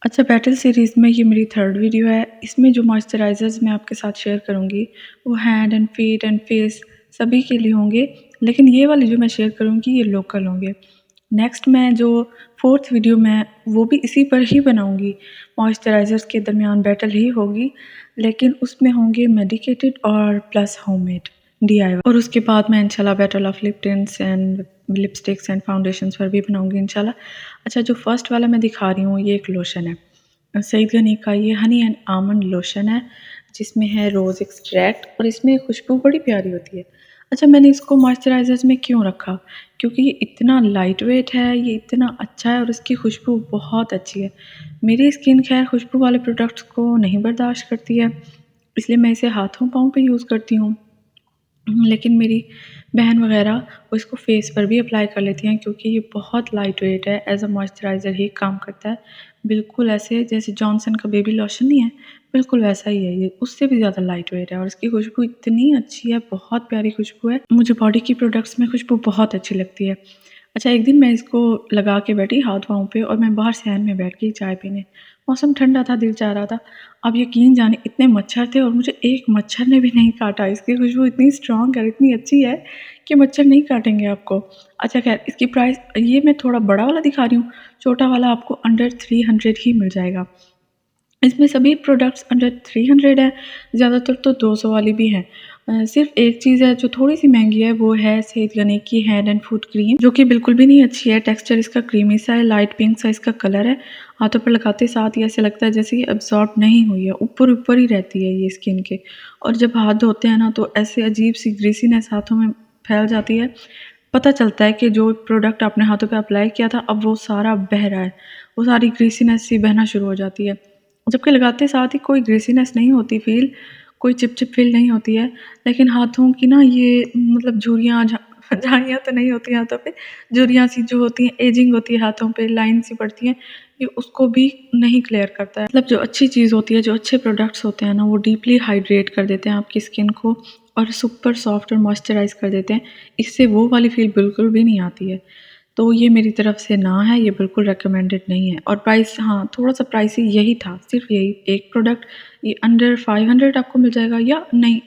अच्छा, battle series में ये मेरी थर्ड वीडियो है। इसमें जो मॉइस्चराइज़र्स मैं आपके साथ शेयर करूँगी वो hand and feet and face सभी के लिए होंगे, लेकिन ये वाली जो मैं शेयर करूँगी ये लोकल होंगे। नेक्स्ट मैं जो फोर्थ वीडियो मैं वो भी इसी पर ही बनाऊँगी, मॉइस्चराइज़र्स के दरमियान बैटल ही होगी, लेकिन उसमें होंगे मेडिकेटेड और प्लस होममेड DIY। और उसके बाद मैं इंशाल्लाह battle of lip tints and lipsticks and foundations पर भी बनाऊँगी इंशाल्लाह। अच्छा, जो फर्स्ट वाला मैं दिखा रही हूँ ये एक लोशन है, सईद गनी का ये हनी एंड आमंड लोशन है, जिसमें है रोज़ एक्सट्रैक्ट और इसमें खुशबू बड़ी प्यारी होती है। अच्छा, मैंने इसको मॉइस्चराइज़र्स में क्यों रखा? क्योंकि ये इतना लाइट वेट है, ये इतना अच्छा है और इसकी खुशबू बहुत अच्छी है। मेरी स्किन खैर खुशबू वाले प्रोडक्ट्स को नहीं बर्दाश्त करती है, इसलिए मैं इसे हाथों पाँव पे यूज़ करती हूँ। लेकिन मेरी बहन वग़ैरह वो इसको फेस पर भी अप्लाई कर लेती हैं, क्योंकि ये बहुत लाइट वेट है, एज़ अ मॉइस्चराइज़र ही काम करता है। बिल्कुल ऐसे जैसे जॉनसन का बेबी लोशन नहीं है, बिल्कुल वैसा ही है ये, उससे भी ज़्यादा लाइट वेट है और इसकी खुशबू इतनी अच्छी है, बहुत प्यारी खुशबू है। मुझे बॉडी की प्रोडक्ट्स में खुशबू बहुत अच्छी लगती है। अच्छा, एक दिन मैं इसको लगा के बैठी हाथ-पाँव पे और मैं बाहर सहन में बैठ गई चाय पीने। मौसम ठंडा था, दिल चाह रहा था। अब यकीन जाने इतने मच्छर थे और मुझे एक मच्छर ने भी नहीं काटा। इसकी खुशबू इतनी स्ट्रॉन्ग है, इतनी अच्छी है कि मच्छर नहीं काटेंगे आपको। अच्छा ख़ैर, इसकी प्राइस ये मैं थोड़ा बड़ा वाला दिखा रही हूँ, छोटा वाला आपको अंडर 300 ही मिल जाएगा। इसमें सभी प्रोडक्ट्स अंडर 300 है, ज़्यादातर तो 200 वाली भी हैं। सिर्फ एक चीज़ है जो थोड़ी-सी महंगी है, वो है सईद गनी की हैंड एंड फुट क्रीम, जो कि बिल्कुल भी नहीं अच्छी है। टेक्सचर इसका क्रीमी सा है, लाइट पिंक सा इसका कलर है। हाथों पर लगाते साथ ही ऐसे लगता है जैसे ये एब्ज़ॉर्ब नहीं हुई है, ऊपर-ऊपर ही रहती है ये स्किन के। और जब हाथ धोते हैं ना तो ऐसे अजीब-सी ग्रीसीनेस हाथों में फैल जाती है। पता चलता है कि जो प्रोडक्ट आपने हाथों पे अप्लाई किया था अब वो सारा बह रहा है, वो सारी ग्रीसीनेस सी बहना शुरू हो जाती है। जबकि लगाते साथ ही कोई ग्रीसीनेस नहीं होती फ़ील, कोई चिप-चिप फ़ील नहीं होती है, लेकिन हाथों की ना ये मतलब झुर्रियाँ झाइयाँ तो नहीं होती हाथों पे, झुर्रियाँ सी जो होती हैं, एजिंग होती है हाथों पे, लाइन सी पड़ती हैं, ये उसको भी नहीं क्लियर करता है। मतलब जो अच्छी चीज़ होती है, जो अच्छे प्रोडक्ट्स होते हैं ना, वो डीपली हाइड्रेट कर देते हैं आपकी स्किन को और सुपर सॉफ्ट और मॉइस्चराइज़ कर देते हैं। इससे वो वाली फ़ील बिल्कुल भी नहीं आती है। तो ये मेरी तरफ से ना है, ये बिल्कुल रिकमेंडेड नहीं है। और प्राइस हाँ, थोड़ा-सा प्राइसी यही था, सिर्फ़ यही एक प्रोडक्ट। ये अंडर 500 आपको मिल जाएगा या नहीं,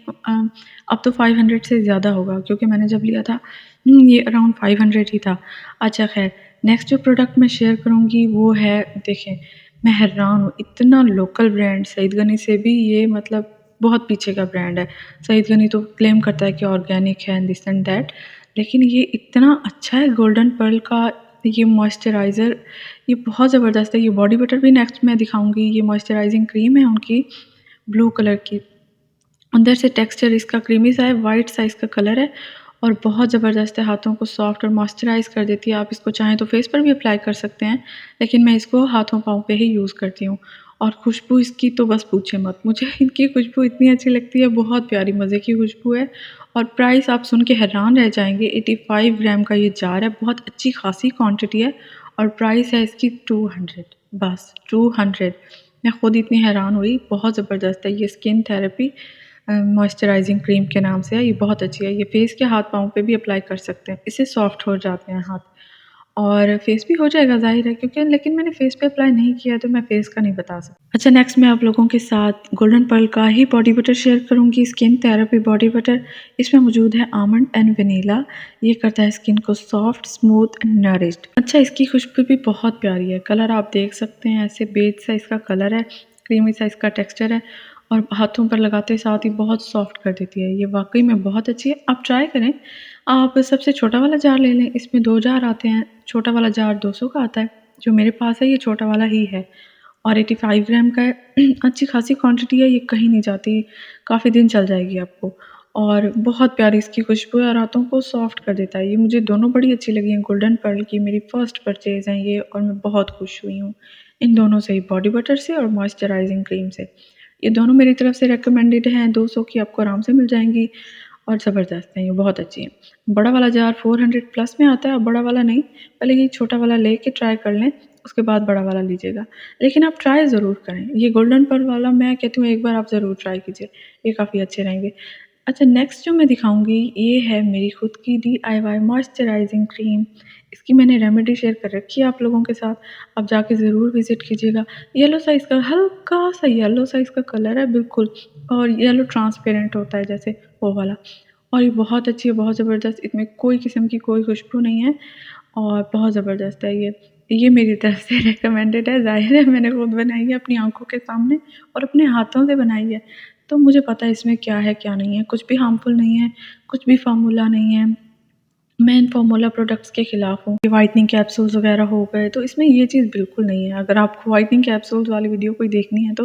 अब तो 500 से ज़्यादा होगा, क्योंकि मैंने जब लिया था ये अराउंड 500 ही था। अच्छा ख़ैर, नेक्स्ट जो प्रोडक्ट मैं शेयर करूँगी वो है, देखें मैं हैरान हूँ, इतना लोकल ब्रांड सईद गनी से भी ये मतलब बहुत पीछे का ब्रांड है। सईद गनी तो क्लेम करता है कि ऑर्गेनिक है एंड दिस एंड दैट, लेकिन ये इतना अच्छा है। गोल्डन पर्ल का ये मॉइस्चराइज़र, ये बहुत ज़बरदस्त है। ये बॉडी बटर भी नेक्स्ट मैं दिखाऊँगी। ये मॉइस्चराइज़िंग क्रीम है उनकी, ब्लू कलर की। अंदर से टेक्सचर इसका क्रीमी सा है, वाइट सा इसका कलर है और बहुत ज़बरदस्त है, हाथों को सॉफ्ट और मॉइस्चराइज़ कर देती है। आप इसको चाहें तो फेस पर भी अप्लाई कर सकते हैं, लेकिन मैं इसको हाथों पाँव पे ही यूज़ करती हूँ। और खुशबू इसकी तो बस पूछे मत, मुझे इनकी खुशबू इतनी अच्छी लगती है, बहुत प्यारी मज़े की खुशबू है। और प्राइस आप सुन के हैरान रह जाएँगे, 85 ग्राम का ये जार है, बहुत अच्छी खासी क्वांटिटी है और प्राइस है इसकी 200, बस 200। मैं खुद इतनी हैरान हुई, बहुत ज़बरदस्त है। ये स्किन थेरेपी मॉइस्चराइज़िंग क्रीम के नाम से है, ये बहुत अच्छी है। ये फेस के हाथ-पाँव पे भी अप्लाई कर सकते हैं, इससे सॉफ्ट हो जाते हैं हाथ और फेस भी हो जाएगा ज़ाहिर है, क्योंकि लेकिन मैंने फेस पे अप्लाई नहीं किया है तो मैं फेस का नहीं बता सकती। अच्छा, नेक्स्ट मैं आप लोगों के साथ गोल्डन पर्ल का ही बॉडी बटर शेयर करूँगी, स्किन थेरेपी बॉडी बटर। इसमें मौजूद है आमंड एंड वनीला, ये करता है स्किन को सॉफ्ट, स्मूथ एंड नरिश्ड। अच्छा, इसकी खुशबू भी बहुत प्यारी है, कलर आप देख सकते हैं, ऐसे बेज सा इसका कलर है, क्रीमी सा इसका टेक्सचर है और हाथों पर लगाते साथ ही बहुत सॉफ्ट कर देती है। ये वाक़ई में बहुत अच्छी है, आप ट्राई करें। आप सबसे छोटा वाला जार ले लें, इसमें 2 जार आते हैं, छोटा वाला जार 200 का आता है, जो मेरे पास है ये छोटा वाला ही है और 85 ग्राम का है। अच्छी खासी क्वांटिटी है, ये कहीं नहीं जाती, काफ़ी दिन चल जाएगी आपको और बहुत प्यारी इसकी खुशबू है और हाथों को सॉफ्ट कर देता है। ये मुझे दोनों बड़ी अच्छी लगी हैं, गोल्डन पर्ल की मेरी फर्स्ट परचेज़ हैं ये और मैं बहुत खुश हुई हूँ इन दोनों से ही, बॉडी बटर से और मॉइस्चराइज़िंग क्रीम से। ये दोनों मेरी तरफ से रिकमेंडेड हैं, 200 की आपको आराम से मिल जाएँगी और ज़बरदस्त हैं, ये बहुत अच्छी हैं। बड़ा वाला जार 400 प्लस में आता है, अब बड़ा वाला नहीं, पहले ये छोटा वाला लेके ट्राई कर लें, उसके बाद बड़ा वाला लीजिएगा। लेकिन आप ट्राई ज़रूर करें, ये गोल्डन पर्ल वाला मैं कहती हूँ एक बार आप ज़रूर ट्राई कीजिए, ये काफ़ी अच्छे रहेंगे। अच्छा, नेक्स्ट जो मैं दिखाऊँगी ये है मेरी खुद की DIY मॉइस्चराइज़िंग क्रीम। इसकी मैंने रेमेडी शेयर कर रखी है आप लोगों के साथ, आप जाके ज़रूर विज़िट कीजिएगा। येलो साइज़ का, हल्का-सा येलो साइज़ का कलर है बिल्कुल, और येलो ट्रांसपेरेंट होता है जैसे वो वाला, और ये बहुत अच्छी है, बहुत ज़बरदस्त, इसमें कोई किस्म की कोई खुशबू नहीं है और बहुत ज़बरदस्त है ये। ये मेरी तरफ से रिकमेंडेड है, ज़ाहिर है मैंने खुद बनाई है अपनी आँखों के सामने और अपने हाथों से बनाई है, तो मुझे पता है इसमें क्या है क्या नहीं है, कुछ भी हार्मफुल नहीं है, कुछ भी फार्मूला नहीं है। मैं इन फार्मूला प्रोडक्ट्स के खिलाफ हूँ। व्हाइटनिंग कैप्सूल्स वगैरह हो गए, तो इसमें ये चीज़ बिल्कुल नहीं है। अगर आपको व्हाइटनिंग कैप्सूल्स वाली वीडियो कोई देखनी है तो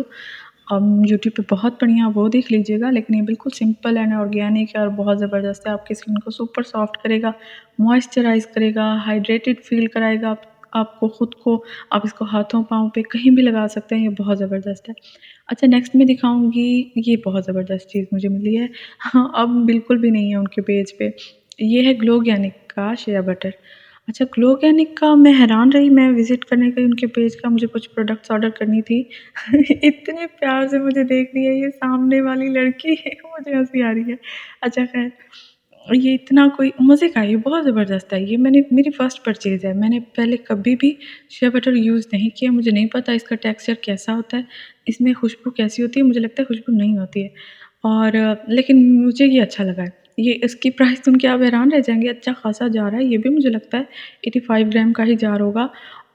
यूट्यूब पे बहुत बढ़िया वो देख लीजिएगा, लेकिन ये बिल्कुल सिंपल एंड ऑर्गेनिक है और बहुत ज़बरदस्त है। आपकी स्किन को सुपर सॉफ्ट करेगा, मॉइस्चराइज़ करेगा, हाइड्रेटेड फ़ील कराएगा आपको खुद को। आप इसको हाथों पाँव पे कहीं भी लगा सकते हैं, ये बहुत ज़बरदस्त है। अच्छा, नेक्स्ट मैं दिखाऊँगी, ये बहुत ज़बरदस्त चीज़ मुझे मिली है। हाँ, अब बिल्कुल भी नहीं है उनके पेज पे। ये है ग्लो ऑर्गेनिक का शेया बटर। अच्छा, ग्लो ऑर्गेनिक का मैं हैरान रही, मैं विज़िट करने गई उनके पेज का, मुझे कुछ प्रोडक्ट्स ऑर्डर करनी थी। इतने प्यार से मुझे देख रही है ये सामने वाली लड़की, मुझे हँसी आ रही है। अच्छा ख़ैर, ये इतना कोई मज़े का है, ये बहुत ज़बरदस्त है। ये मेरी फ़र्स्ट परचेज़ है। मैंने पहले कभी भी शिया बटर यूज़ नहीं किया, मुझे नहीं पता इसका टेक्सचर कैसा होता है, इसमें खुशबू कैसी होती है, मुझे लगता है खुशबू नहीं होती है। और लेकिन मुझे ये अच्छा लगा है। ये इसकी प्राइस सुन के आप हैरान रह जाएँगे, अच्छा ख़ासा जार है। ये भी मुझे लगता है 85 ग्राम का ही जार होगा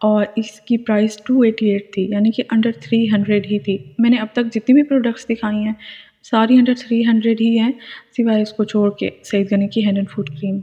और इसकी प्राइस 288 थी, यानी कि अंडर 300 ही थी। मैंने अब तक जितनी भी प्रोडक्ट्स दिखाई हैं, सारी अंडर 300 ही हैं, सिवाय इसको छोड़ के सईद गनी की हैंड एंड फुट क्रीम।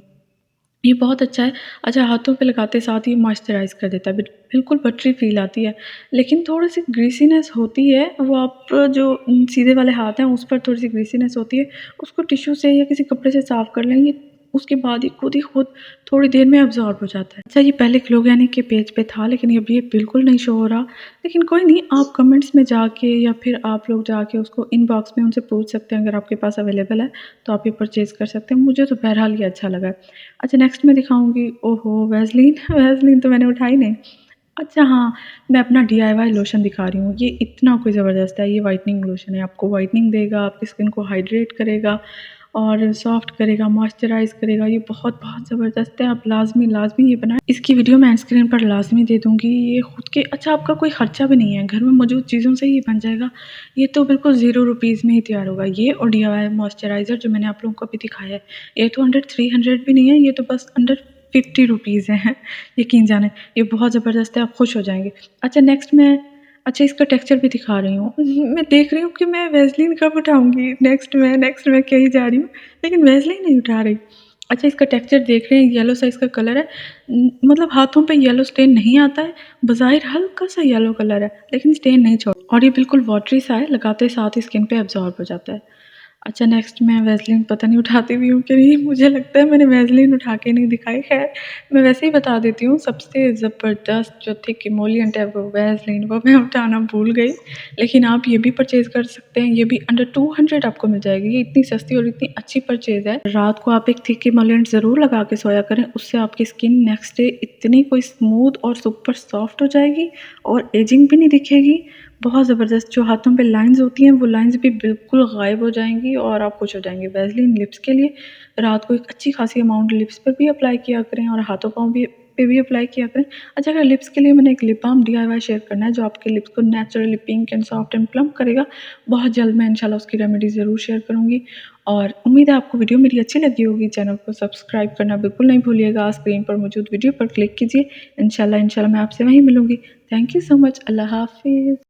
ये बहुत अच्छा है। अच्छा, हाथों पे लगाते साथ ही मॉइस्चराइज़ कर देता है, बिल्कुल बटरी फ़ील आती है। लेकिन थोड़ी-सी ग्रीसीनेस होती है, वो आप जो सीधे वाले हाथ हैं उस पर थोड़ी-सी ग्रीसीनेस होती है, उसको टिश्यू से या किसी कपड़े से साफ़ कर लेंगे, उसके बाद ही खुद थोड़ी देर में अब्ज़ॉर्ब हो जाता है। अच्छा, ये पहले ग्लो ऑर्गेनिक के पेज पे था, लेकिन अब ये बिल्कुल नहीं शो हो रहा। लेकिन कोई नहीं, आप कमेंट्स में जाके या फिर आप लोग जाके उसको इनबॉक्स में उनसे पूछ सकते हैं, अगर आपके पास अवेलेबल है, तो आप ये परचेज़ कर सकते हैं। मुझे तो बहरहाल ये अच्छा लगा है। अच्छा, नेक्स्ट मैं दिखाऊँगी, ओहो! वैसलीन, वैसलीन तो मैंने उठाई नहीं। अच्छा हाँ, मैं अपना डीआईवाई लोशन दिखा रही हूँ। ये इतना कोई ज़बरदस्त है, ये व्हाइटनिंग लोशन है। आपको व्हाइटनिंग देगा, आपकी स्किन को हाइड्रेट करेगा और सॉफ्ट करेगा, मॉइस्चराइज़ करेगा। ये बहुत ज़बरदस्त है, आप लाज़मी ये बनाएँ। इसकी वीडियो मैं स्क्रीन पर लाज़मी दे दूँगी। ये खुद के, अच्छा, आपका कोई खर्चा भी नहीं है, घर में मौजूद चीज़ों से ही बन जाएगा। ये तो बिल्कुल ₹0 में ही तैयार होगा। ये और डीआईवाई मॉइस्चराइज़र जो मैंने आप लोगों को अभी दिखाया है, ये तो अंडर 300 भी नहीं है, ये तो बस अंडर ₹50 हैं। यकीन जाने, ये बहुत ज़बरदस्त है, आप खुश हो जाएँगे। अच्छा, नेक्स्ट मैं, अच्छा, इसका टेक्सचर भी दिखा रही हूँ। मैं देख रही हूँ कि मैं वैसलीन कब उठाऊँगी, नेक्स्ट मैं कही जा रही हूँ, लेकिन वैसलीन नहीं उठा रही। अच्छा, इसका टेक्सचर देख रहे हैं, येलो साइज़ का कलर है। मतलब हाथों पे येलो स्टेन नहीं आता है, बज़ाहिर हल्का-सा येलो कलर है, लेकिन स्टेन नहीं छोड़, और ये बिल्कुल वाटरी सा है, लगाते साथ ही स्किन पे अब्ज़ॉर्ब हो जाता है। अच्छा, नेक्स्ट मैं वैसलीन पता नहीं उठाती भी हूँ कि नहीं, मुझे लगता है मैंने वैसलीन उठा के नहीं दिखाई। ख़ैर, मैं वैसे ही बता देती हूँ, सबसे ज़बरदस्त जो थिक इमोलिएंट है वो वैसलीन, वो मैं उठाना भूल गई। लेकिन आप ये भी परचेज़ कर सकते हैं, ये भी अंडर 200 आपको मिल जाएगी। ये इतनी सस्ती और इतनी अच्छी परचेज़ है। रात को आप एक थिक इमोलिएंट ज़रूर लगा के सोया करें, उससे आपकी स्किन नेक्स्ट डे इतनी कोई स्मूथ और सुपर सॉफ्ट हो जाएगी और एजिंग भी नहीं दिखेगी। बहुत ज़बरदस्त, जो हाथों पे लाइन्स होती हैं, वो लाइन्स भी बिल्कुल गायब हो जाएँगी और आप खुश हो जाएँगे। वैसलीन लिप्स के लिए रात को एक अच्छी खासी अमाउंट लिप्स पर भी अप्लाई किया करें और हाथों पाँव पे भी अप्लाई किया करें। अच्छा, अगर लिप्स के लिए मैंने एक लिप बाम डीआईवाई शेयर करना है, जो आपके लिप्स को naturally pink and soft and plump करेगा। बहुत जल्द मैं इंशाल्लाह उसकी रेमेडी ज़रूर शेयर करूँगी और उम्मीद है आपको वीडियो मेरी अच्छी लगी होगी। चैनल को सब्सक्राइब करना बिल्कुल नहीं भूलिएगा। स्क्रीन पर मौजूद वीडियो पर क्लिक कीजिए। इंशाल्लाह मैं आपसे वहीं मिलूँगी। Thank you so much. अल्लाह हाफ़िज़।